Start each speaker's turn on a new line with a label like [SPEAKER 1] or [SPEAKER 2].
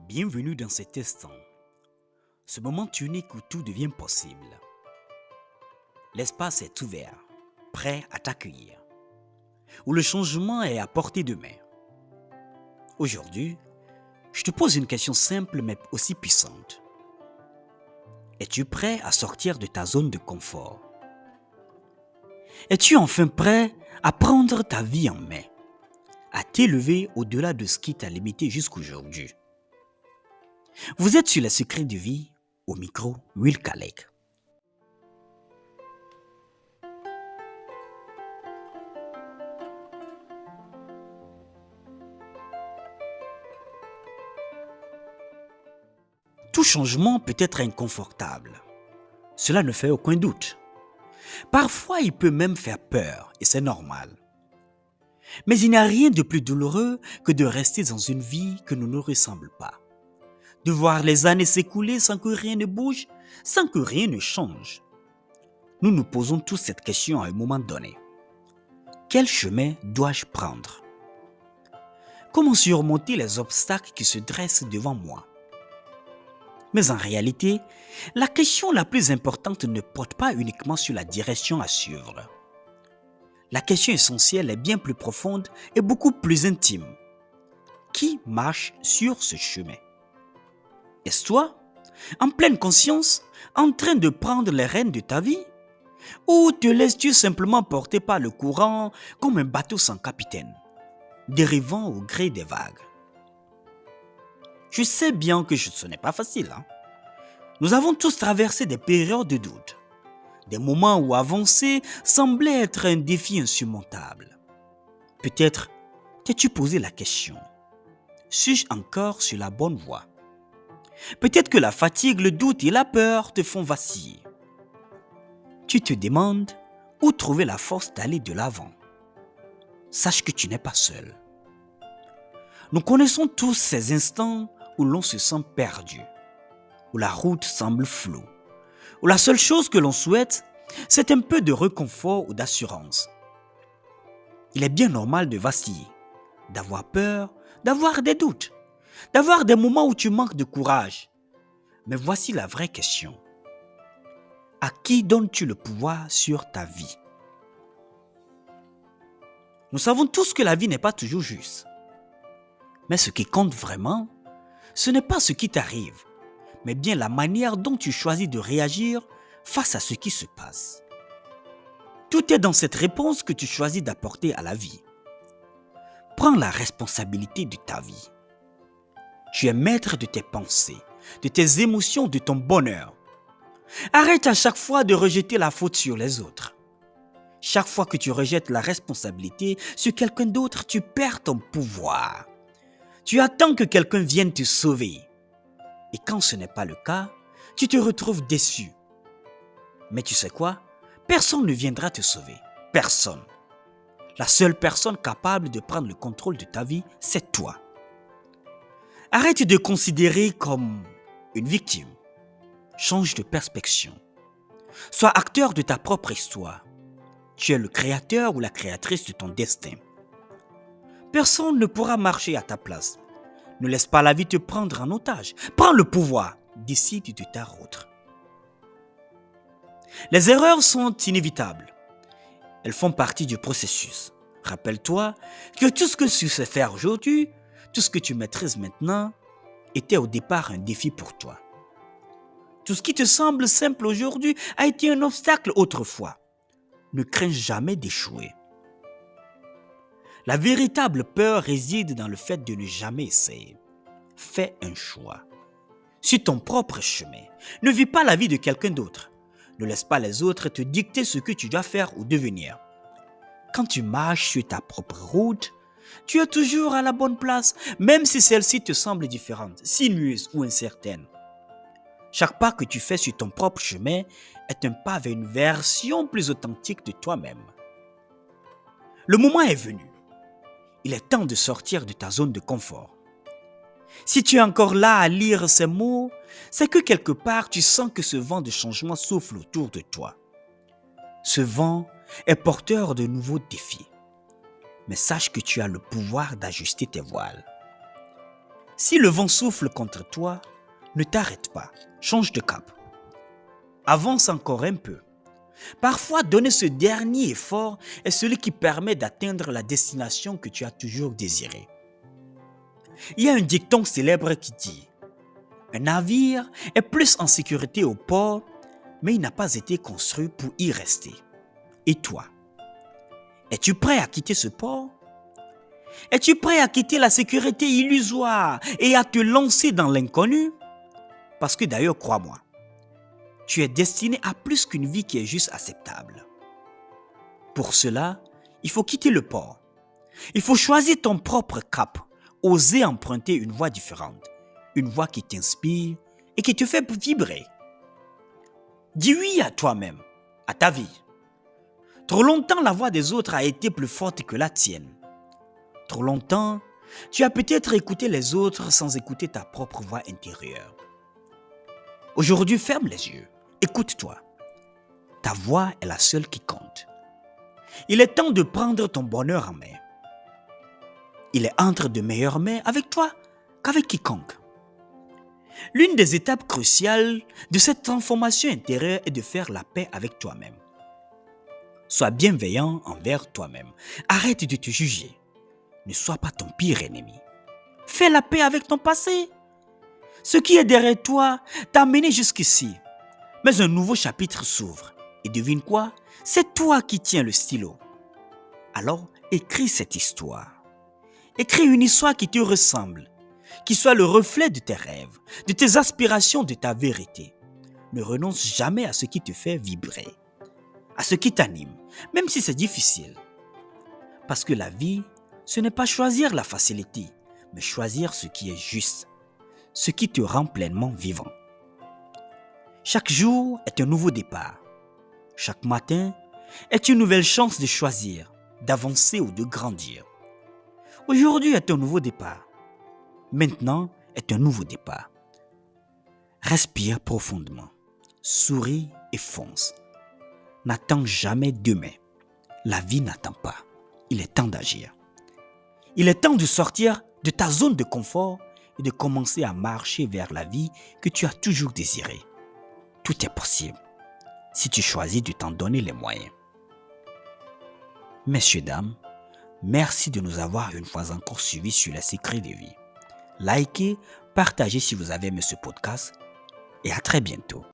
[SPEAKER 1] Bienvenue dans cet instant, ce moment unique où tout devient possible. L'espace est ouvert, prêt à t'accueillir, où le changement est à portée de main. Aujourd'hui, je te pose une question simple mais aussi puissante. Es-tu prêt à sortir de ta zone de confort? Es-tu enfin prêt à prendre ta vie en main, à t'élever au-delà de ce qui t'a limité jusqu'aujourd'hui? Vous êtes sur Les Secrets de Vie, au micro Will Kalek. Tout changement peut être inconfortable. Cela ne fait aucun doute. Parfois, il peut même faire peur, et c'est normal. Mais il n'y a rien de plus douloureux que de rester dans une vie que nous ne ressemble pas. De voir les années s'écouler sans que rien ne bouge, sans que rien ne change. Nous nous posons tous cette question à un moment donné. Quel chemin dois-je prendre? Comment surmonter les obstacles qui se dressent devant moi? Mais en réalité, la question la plus importante ne porte pas uniquement sur la direction à suivre. La question essentielle est bien plus profonde et beaucoup plus intime. Qui marche sur ce chemin? Est-ce toi, en pleine conscience, en train de prendre les rênes de ta vie? Ou te laisses-tu simplement porter par le courant comme un bateau sans capitaine, dérivant au gré des vagues? Je sais bien que ce n'est pas facile, hein? Nous avons tous traversé des périodes de doute, des moments où avancer semblait être un défi insurmontable. Peut-être t'es-tu posé la question, suis-je encore sur la bonne voie? Peut-être que la fatigue, le doute et la peur te font vaciller. Tu te demandes où trouver la force d'aller de l'avant. Sache que tu n'es pas seul. Nous connaissons tous ces instants où l'on se sent perdu, où la route semble floue, où la seule chose que l'on souhaite, c'est un peu de réconfort ou d'assurance. Il est bien normal de vaciller, d'avoir peur, d'avoir des doutes, d'avoir des moments où tu manques de courage. Mais voici la vraie question. À qui donnes-tu le pouvoir sur ta vie? Nous savons tous que la vie n'est pas toujours juste. Mais ce qui compte vraiment, ce n'est pas ce qui t'arrive, mais bien la manière dont tu choisis de réagir face à ce qui se passe. Tout est dans cette réponse que tu choisis d'apporter à la vie. Prends la responsabilité de ta vie. Tu es maître de tes pensées, de tes émotions, de ton bonheur. Arrête à chaque fois de rejeter la faute sur les autres. Chaque fois que tu rejettes la responsabilité sur quelqu'un d'autre, tu perds ton pouvoir. Tu attends que quelqu'un vienne te sauver. Et quand ce n'est pas le cas, tu te retrouves déçu. Mais tu sais quoi? Personne ne viendra te sauver. Personne. La seule personne capable de prendre le contrôle de ta vie, c'est toi. Arrête de considérer comme une victime. Change de perspective. Sois acteur de ta propre histoire. Tu es le créateur ou la créatrice de ton destin. Personne ne pourra marcher à ta place. Ne laisse pas la vie te prendre en otage. Prends le pouvoir. Décide de ta route. Les erreurs sont inévitables. Elles font partie du processus. Rappelle-toi que tout ce que tu sais faire aujourd'hui, tout ce que tu maîtrises maintenant, était au départ un défi pour toi. Tout ce qui te semble simple aujourd'hui a été un obstacle autrefois. Ne crains jamais d'échouer. La véritable peur réside dans le fait de ne jamais essayer. Fais un choix. Suis ton propre chemin. Ne vis pas la vie de quelqu'un d'autre. Ne laisse pas les autres te dicter ce que tu dois faire ou devenir. Quand tu marches sur ta propre route, tu es toujours à la bonne place, même si celle-ci te semble différente, sinueuse ou incertaine. Chaque pas que tu fais sur ton propre chemin est un pas vers une version plus authentique de toi-même. Le moment est venu. Il est temps de sortir de ta zone de confort. Si tu es encore là à lire ces mots, c'est que quelque part tu sens que ce vent de changement souffle autour de toi. Ce vent est porteur de nouveaux défis. mais sache que tu as le pouvoir d'ajuster tes voiles. Si le vent souffle contre toi, ne t'arrête pas, change de cap. Avance encore un peu. Parfois, donner ce dernier effort est celui qui permet d'atteindre la destination que tu as toujours désirée. Il y a un dicton célèbre qui dit « Un navire est plus en sécurité au port, mais il n'a pas été construit pour y rester. » Et toi, es-tu prêt à quitter ce port? Es-tu prêt à quitter la sécurité illusoire et à te lancer dans l'inconnu? Parce que d'ailleurs, crois-moi, tu es destiné à plus qu'une vie qui est juste acceptable. Pour cela, il faut quitter le port. Il faut choisir ton propre cap, oser emprunter une voie différente, une voie qui t'inspire et qui te fait vibrer. Dis oui à toi-même, à ta vie. Trop longtemps, la voix des autres a été plus forte que la tienne. Trop longtemps, tu as peut-être écouté les autres sans écouter ta propre voix intérieure. Aujourd'hui, ferme les yeux, écoute-toi. Ta voix est la seule qui compte. Il est temps de prendre ton bonheur en main. Il est entre de meilleures mains avec toi qu'avec quiconque. L'une des étapes cruciales de cette transformation intérieure est de faire la paix avec toi-même. Sois bienveillant envers toi-même. Arrête de te juger. Ne sois pas ton pire ennemi. Fais la paix avec ton passé. Ce qui est derrière toi t'a mené jusqu'ici. Mais un nouveau chapitre s'ouvre. Et devine quoi? C'est toi qui tiens le stylo. Alors, écris cette histoire. Écris une histoire qui te ressemble, qui soit le reflet de tes rêves, de tes aspirations, de ta vérité. Ne renonce jamais à ce qui te fait vibrer, à ce qui t'anime, même si c'est difficile. Parce que la vie, ce n'est pas choisir la facilité, mais choisir ce qui est juste, ce qui te rend pleinement vivant. Chaque jour est un nouveau départ. Chaque matin est une nouvelle chance de choisir, d'avancer ou de grandir. Aujourd'hui est un nouveau départ. Maintenant est un nouveau départ. Respire profondément, souris et fonce. N'attends jamais demain. La vie n'attend pas. Il est temps d'agir. Il est temps de sortir de ta zone de confort et de commencer à marcher vers la vie que tu as toujours désirée. Tout est possible si tu choisis de t'en donner les moyens. Messieurs, dames, merci de nous avoir une fois encore suivis sur les secrets de vie. Likez, partagez si vous avez aimé ce podcast et à très bientôt.